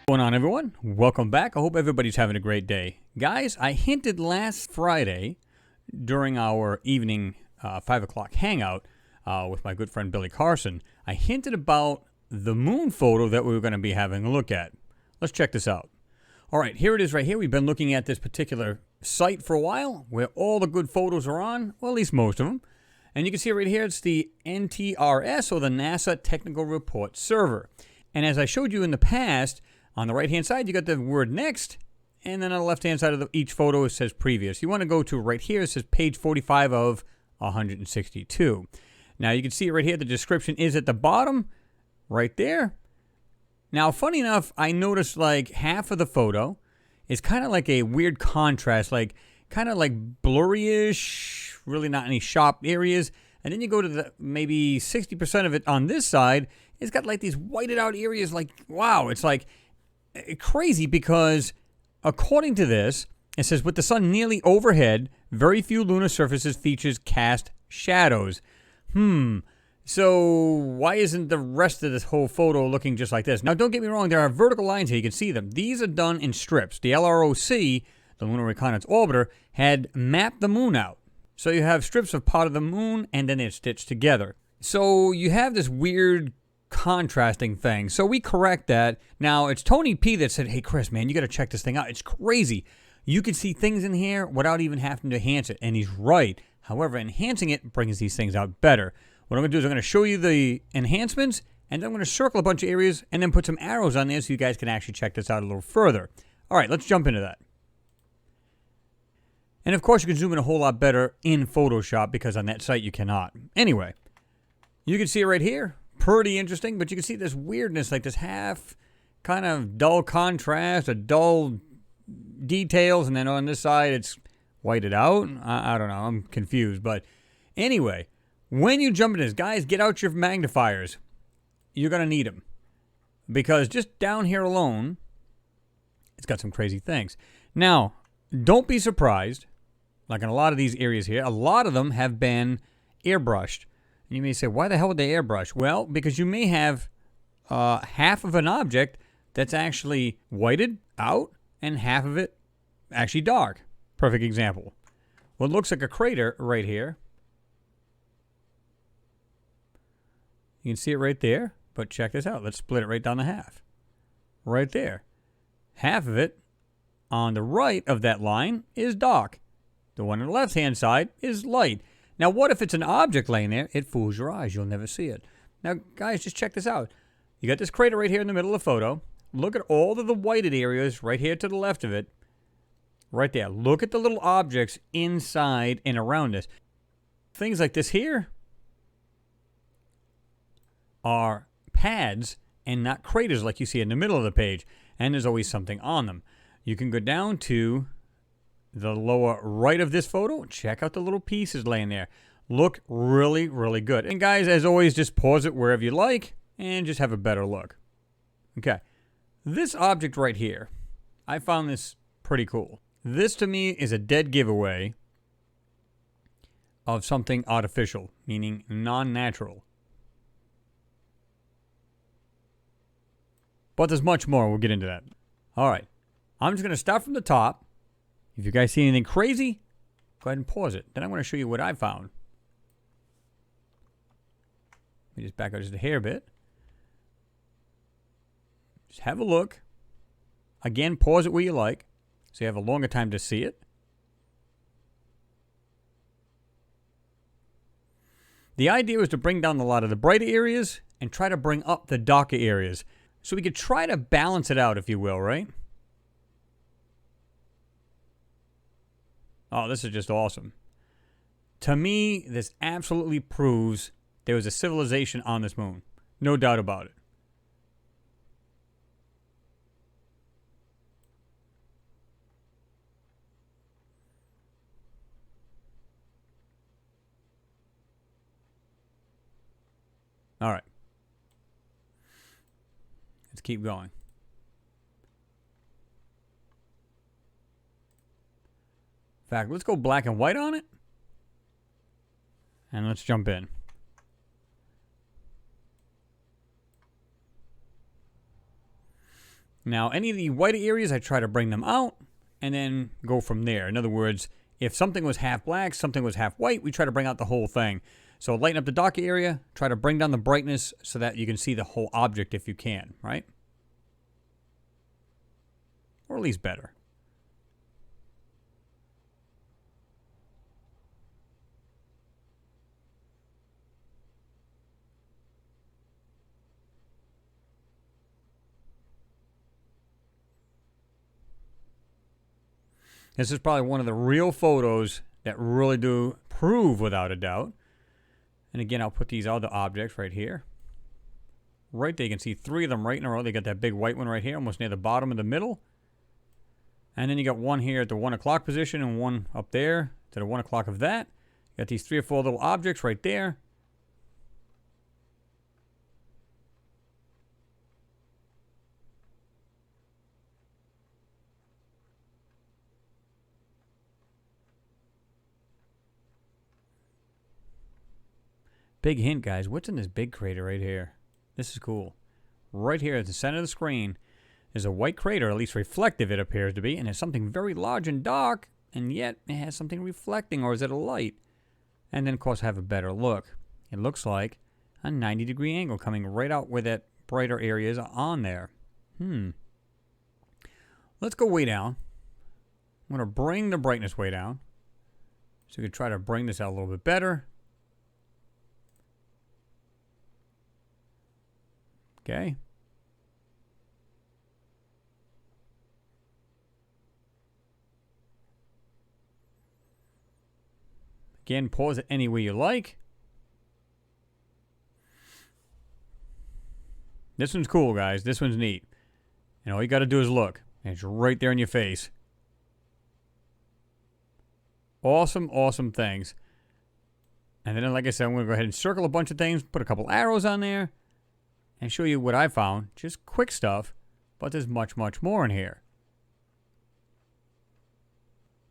What's going on, everyone? Welcome back. I hope everybody's having a great day. Guys, I hinted last Friday during our evening 5 o'clock hangout with my good friend Billy Carson. I hinted about the moon photo that we were going to be having a look at. Let's check this out. All right, here it is right here. We've been looking at this particular site for a while where all the good photos are on, well, at least most of them. And you can see right here, it's the NTRS, or the NASA Technical Report Server. And as I showed you in the past, on the right-hand side, you got the word next, and then on the left-hand side of each photo, it says previous. You want to go to right here, it says page 45 of 162. Now, you can see it right here. The description is at the bottom, right there. Now, funny enough, I noticed like half of the photo is kind of like a weird contrast, like kind of like blurry-ish, really not any sharp areas. And then you go to the maybe 60% of it on this side, it's got like these whited out areas like, wow, it's like crazy because according to this, it says with the sun nearly overhead, very few lunar surfaces features cast shadows. So why isn't the rest of this whole photo looking just like this? Now, don't get me wrong, there are vertical lines here. You can see them. These are done in strips. The LROC, the Lunar Reconnaissance Orbiter, had mapped the moon out. So you have strips of part of the moon, and then they're stitched together. So you have this weird contrasting thing. So we correct that. Now, it's Tony P that said, hey, Chris, man, you got to check this thing out. It's crazy. You can see things in here without even having to enhance it. And he's right. However, enhancing it brings these things out better. What I'm going to do is I'm going to show you the enhancements, and then I'm going to circle a bunch of areas and then put some arrows on there so you guys can actually check this out a little further. All right, let's jump into that. And of course, you can zoom in a whole lot better in Photoshop because on that site you cannot. Anyway, you can see it right here. Pretty interesting, but you can see this weirdness, like this half kind of dull contrast, a dull details, and then on this side it's whited out. I don't know, I'm confused. But anyway, when you jump into this, guys, get out your magnifiers. You're going to need them. Because just down here alone, it's got some crazy things. Now, don't be surprised. Like in a lot of these areas here, a lot of them have been airbrushed. And you may say, why the hell would they airbrush? Well, because you may have half of an object that's actually whited out and half of it actually dark. Perfect example. What looks like a crater right here. You can see it right there, but check this out. Let's split it right down to half. Right there. Half of it on the right of that line is dark. The one on the left-hand side is light. Now, what if it's an object laying there? It fools your eyes. You'll never see it. Now, guys, just check this out. You got this crater right here in the middle of the photo. Look at all of the whited areas right here to the left of it. Right there. Look at the little objects inside and around this. Things like this here are pads and not craters like you see in the middle of the page. And there's always something on them. You can go down to the lower right of this photo. Check out the little pieces laying there. Look really, really good. And guys, as always, just pause it wherever you like and just have a better look. Okay. This object right here, I found this pretty cool. This to me is a dead giveaway of something artificial, meaning non-natural. But there's much more. We'll get into that. All right. I'm just going to start from the top. If you guys see anything crazy, go ahead and pause it. Then I'm going to show you what I found. Let me just back out just a hair bit. Just have a look. Again, pause it where you like, so you have a longer time to see it. The idea was to bring down a lot of the brighter areas and try to bring up the darker areas. So we could try to balance it out, if you will, right? Oh, this is just awesome. To me, this absolutely proves there was a civilization on this moon. No doubt about it. All right. Let's keep going. In fact, let's go black and white on it. And let's jump in. Now, any of the white areas, I try to bring them out and then go from there. In other words, if something was half black, something was half white, we try to bring out the whole thing. So lighten up the darker area, try to bring down the brightness so that you can see the whole object if you can, right? Or at least better. This is probably one of the real photos that really do prove without a doubt. And again, I'll put these other objects right here. Right there, you can see 3 of them right in a row. They got that big white one right here, almost near the bottom of the middle. And then you got one here at the 1 o'clock position and one up there to the 1 o'clock of that. You got these 3 or 4 little objects right there. Big hint, guys. What's in this big crater right here? This is cool. Right here at the center of the screen is a white crater, at least reflective it appears to be, and it's something very large and dark, and yet it has something reflecting, or is it a light? And then, of course, have a better look. It looks like a 90-degree angle coming right out where that brighter area is on there. Let's go way down. I'm going to bring the brightness way down. So we can try to bring this out a little bit better. Okay. Again, pause it any way you like. This one's cool, guys. This one's neat. And all you got to do is look. And it's right there in your face. Awesome, awesome things. And then, like I said, I'm going to go ahead and circle a bunch of things, put a couple arrows on there, and show you what I found. Just quick stuff, but there's much, much more in here.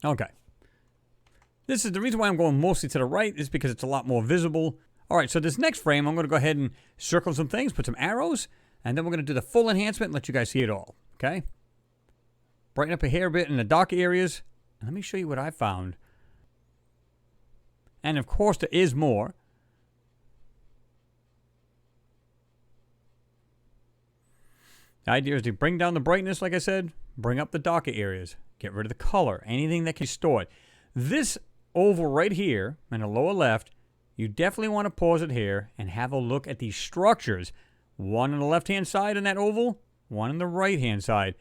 Okay. This is the reason why I'm going mostly to the right is because it's a lot more visible. All right, so this next frame, I'm going to go ahead and circle some things, put some arrows, and then we're going to do the full enhancement and let you guys see it all, okay? Brighten up a hair bit in the dark areas. And let me show you what I found. And, of course, there is more. The idea is to bring down the brightness, like I said, bring up the darker areas, get rid of the color, anything that can be stored. This oval right here in the lower left, you definitely want to pause it here and have a look at these structures. One on the left-hand side in that oval, one on the right-hand side.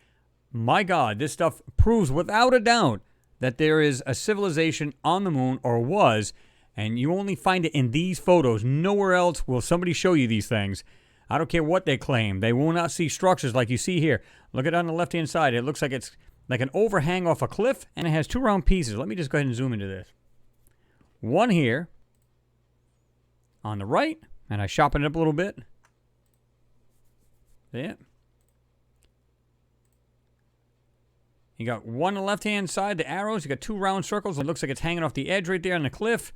My God, this stuff proves without a doubt that there is a civilization on the moon, or was, and you only find it in these photos. Nowhere else will somebody show you these things. I don't care what they claim. They will not see structures like you see here. Look at it on the left-hand side. It looks like it's like an overhang off a cliff, and it has 2 round pieces. Let me just go ahead and zoom into this. One here on the right, and I sharpen it up a little bit. There. You got one on the left-hand side, the arrows. You got 2 round circles. It looks like it's hanging off the edge right there on the cliff.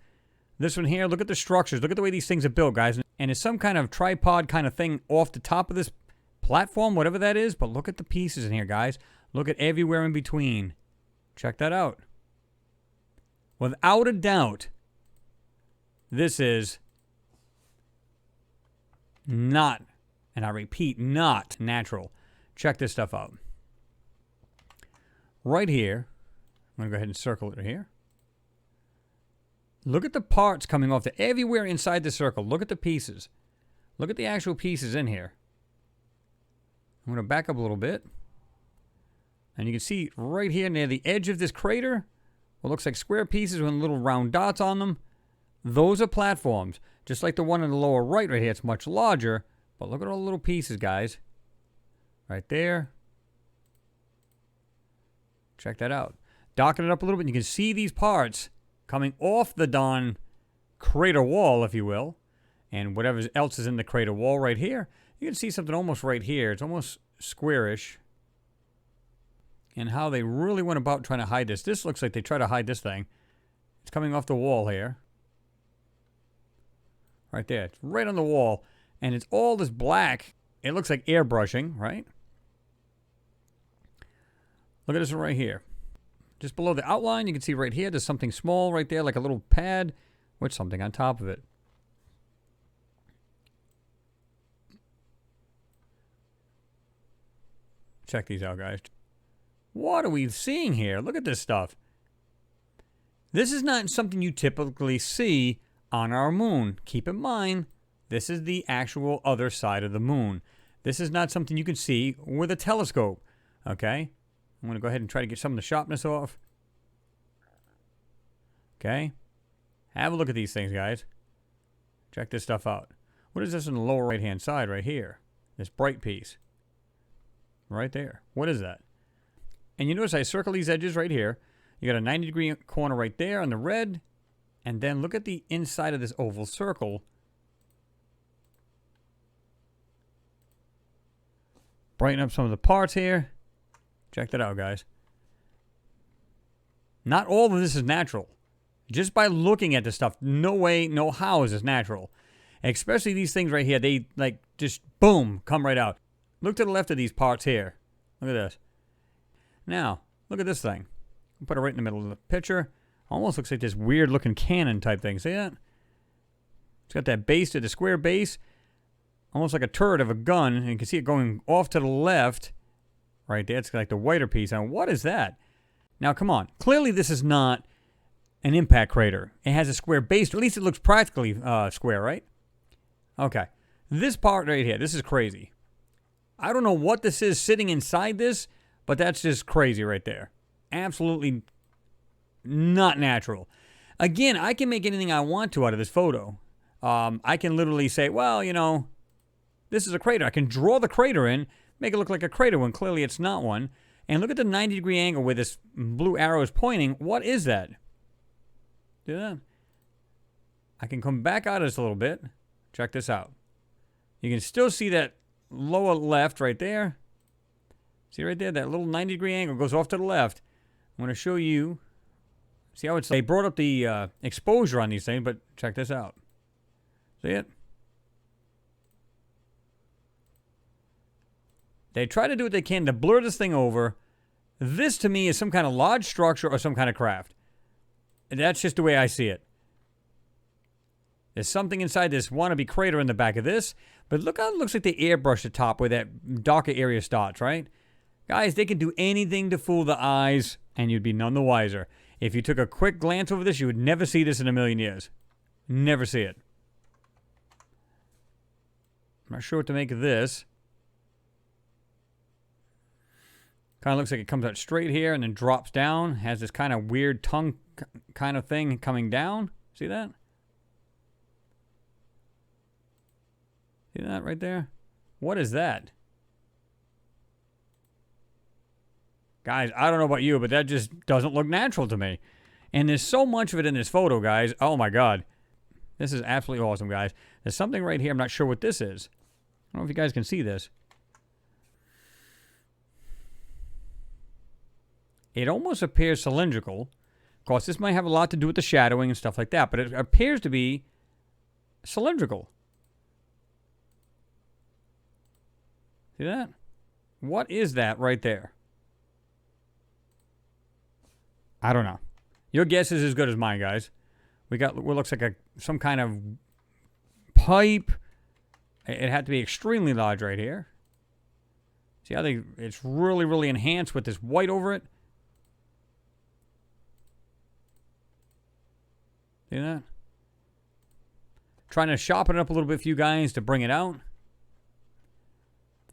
This one here, look at the structures. Look at the way these things are built, guys. And it's some kind of tripod kind of thing off the top of this platform, whatever that is. But look at the pieces in here, guys. Look at everywhere in between. Check that out. Without a doubt, this is not, and I repeat, not natural. Check this stuff out. Right here, I'm going to go ahead and circle it here. Look at the parts coming off everywhere inside the circle. Look at the pieces. Look at the actual pieces in here. I'm going to back up a little bit. And you can see right here near the edge of this crater, what looks like square pieces with little round dots on them. Those are platforms. Just like the one in the lower right here. It's much larger. But look at all the little pieces, guys. Right there. Check that out. Darken it up a little bit, and you can see these parts coming off the darn crater wall, if you will. And whatever else is in the crater wall right here. You can see something almost right here. It's almost squarish. And how they really went about trying to hide this. This looks like they try to hide this thing. It's coming off the wall here. Right there. It's right on the wall. And it's all this black. It looks like airbrushing, right? Look at this one right here. Just below the outline, you can see right here, there's something small right there, like a little pad with something on top of it. Check these out, guys. What are we seeing here? Look at this stuff. This is not something you typically see on our moon. Keep in mind, this is the actual other side of the moon. This is not something you can see with a telescope. Okay? I'm going to go ahead and try to get some of the sharpness off. Okay? Have a look at these things, guys. Check this stuff out. What is this in the lower right-hand side right here? This bright piece. Right there. What is that? And you notice I circle these edges right here. You got a 90-degree corner right there on the red. And then look at the inside of this oval circle. Brighten up some of the parts here. Check that out, guys. Not all of this is natural. Just by looking at this stuff, no way, no how is this natural. Especially these things right here. They, like, just, boom, come right out. Look to the left of these parts here. Look at this. Now, look at this thing. I'll put it right in the middle of the picture. Almost looks like this weird-looking cannon type thing. See that? It's got that base to the square base. Almost like a turret of a gun. And you can see it going off to the left. Right there. It's like the whiter piece. And what is that? Now, come on. Clearly, this is not an impact crater. It has a square base. At least it looks practically square, right? Okay. This part right here. This is crazy. I don't know what this is sitting inside this, but that's just crazy right there. Absolutely not natural. Again, I can make anything I want to out of this photo. I can literally say, well, you know, this is a crater. I can draw the crater in, make it look like a crater when clearly it's not one. And look at the 90-degree angle where this blue arrow is pointing. What is that? See that? I can come back out of this a little bit. Check this out. You can still see that lower left right there. See right there? That little 90-degree angle goes off to the left. I'm going to show you. See how it's... They brought up the exposure on these things, but check this out. See it? They try to do what they can to blur this thing over. This, to me, is some kind of large structure or some kind of craft. And that's just the way I see it. There's something inside this wannabe crater in the back of this. But look how it looks like they airbrushed the top where that darker area starts, right? Guys, they can do anything to fool the eyes, and you'd be none the wiser. If you took a quick glance over this, you would never see this in a million years. Never see it. I'm not sure what to make of this. Kind of looks like it comes out straight here and then drops down. Has this kind of weird tongue kind of thing coming down. See that? See that right there? What is that? Guys, I don't know about you, but that just doesn't look natural to me. And there's so much of it in this photo, guys. Oh, my God. This is absolutely awesome, guys. There's something right here. I'm not sure what this is. I don't know if you guys can see this. It almost appears cylindrical. Of course, this might have a lot to do with the shadowing and stuff like that, but it appears to be cylindrical. See that? What is that right there? I don't know. Your guess is as good as mine, guys. We got what looks like some kind of pipe. It had to be extremely large right here. See how it's really, really enhanced with this white over it? See that? Trying to sharpen it up a little bit for you guys to bring it out.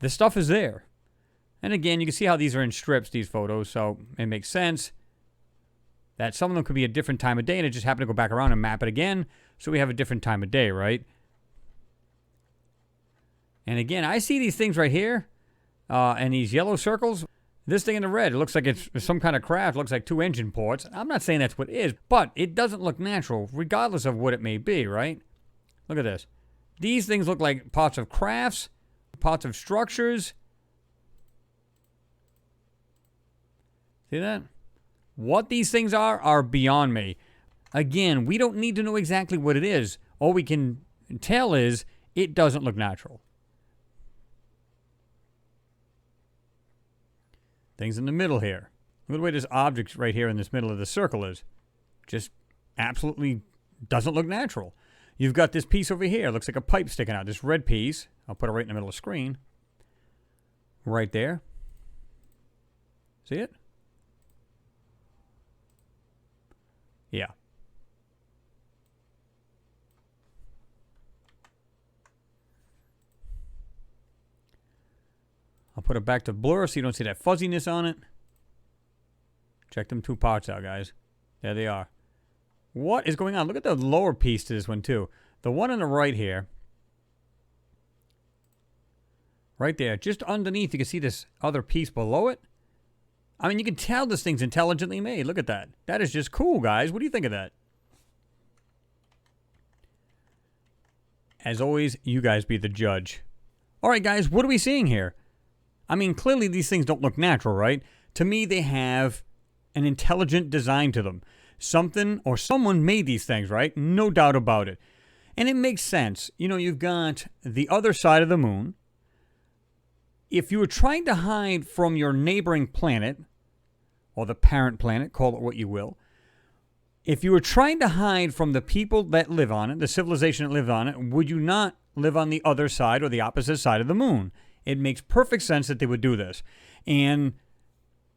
The stuff is there. And again, you can see how these are in strips, these photos, so it makes sense that some of them could be a different time of day, and it just happened to go back around and map it again, so we have a different time of day, right? And again, I see these things right here, and these yellow circles. This thing in the red, it looks like it's some kind of craft. It looks like 2 engine ports. I'm not saying that's what it is, but it doesn't look natural, regardless of what it may be, right? Look at this. These things look like parts of crafts, parts of structures. See that? What these things are beyond me. Again, we don't need to know exactly what it is. All we can tell is it doesn't look natural. Things in the middle here. Look at the way this object right here in this middle of the circle is. Just absolutely doesn't look natural. You've got this piece over here. Looks like a pipe sticking out. This red piece. I'll put it right in the middle of the screen. Right there. See it? Yeah. I'll put it back to blur so you don't see that fuzziness on it. Check them two parts out, guys. There they are. What is going on? Look at the lower piece to this one, too. The one on the right here. Right there. Just underneath, you can see this other piece below it. I mean, you can tell this thing's intelligently made. Look at that. That is just cool, guys. What do you think of that? As always, you guys be the judge. All right, guys, what are we seeing here? I mean, clearly these things don't look natural, right? To me, they have an intelligent design to them. Something or someone made these things, right? No doubt about it. And it makes sense. You know, you've got the other side of the moon. If you were trying to hide from your neighboring planet, or the parent planet, call it what you will, if you were trying to hide from the people that live on it, the civilization that live on it, would you not live on the other side or the opposite side of the moon? It makes perfect sense that they would do this. And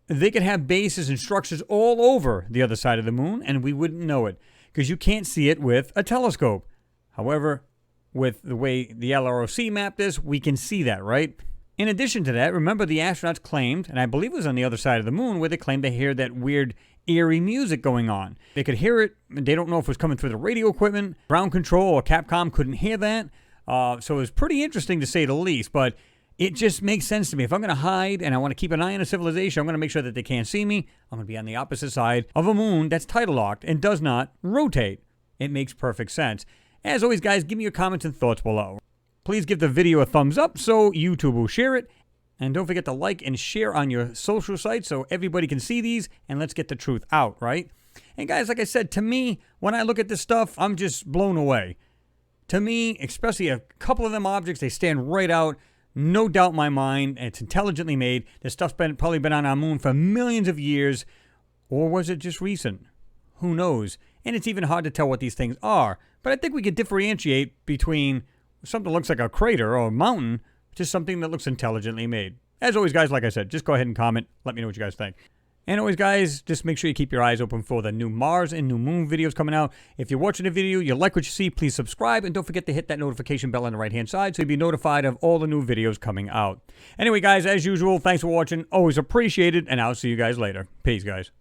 they could have bases and structures all over the other side of the moon, and we wouldn't know it because you can't see it with a telescope. However, with the way the LROC mapped this, we can see that, right? In addition to that, remember the astronauts claimed, and I believe it was on the other side of the moon, where they claimed to hear that weird, eerie music going on. They could hear it. They don't know if it was coming through the radio equipment. Ground control or Capcom couldn't hear that. So it was pretty interesting to say the least, but it just makes sense to me. If I'm going to hide and I want to keep an eye on a civilization, I'm going to make sure that they can't see me. I'm going to be on the opposite side of a moon that's tidal locked and does not rotate. It makes perfect sense. As always, guys, give me your comments and thoughts below. Please give the video a thumbs up so YouTube will share it. And don't forget to like and share on your social sites so everybody can see these, and let's get the truth out, right? And guys, like I said, to me, when I look at this stuff, I'm just blown away. To me, especially a couple of them objects, they stand right out. No doubt in my mind, it's intelligently made. This stuff's probably been on our moon for millions of years. Or was it just recent? Who knows? And it's even hard to tell what these things are. But I think we could differentiate between something that looks like a crater or a mountain to something that looks intelligently made. As always, guys, like I said, just go ahead and comment. Let me know what you guys think. And always, guys, just make sure you keep your eyes open for the new Mars and new Moon videos coming out. If you're watching the video, you like what you see, please subscribe. And don't forget to hit that notification bell on the right-hand side so you'll be notified of all the new videos coming out. Anyway, guys, as usual, thanks for watching. Always appreciated, and I'll see you guys later. Peace, guys.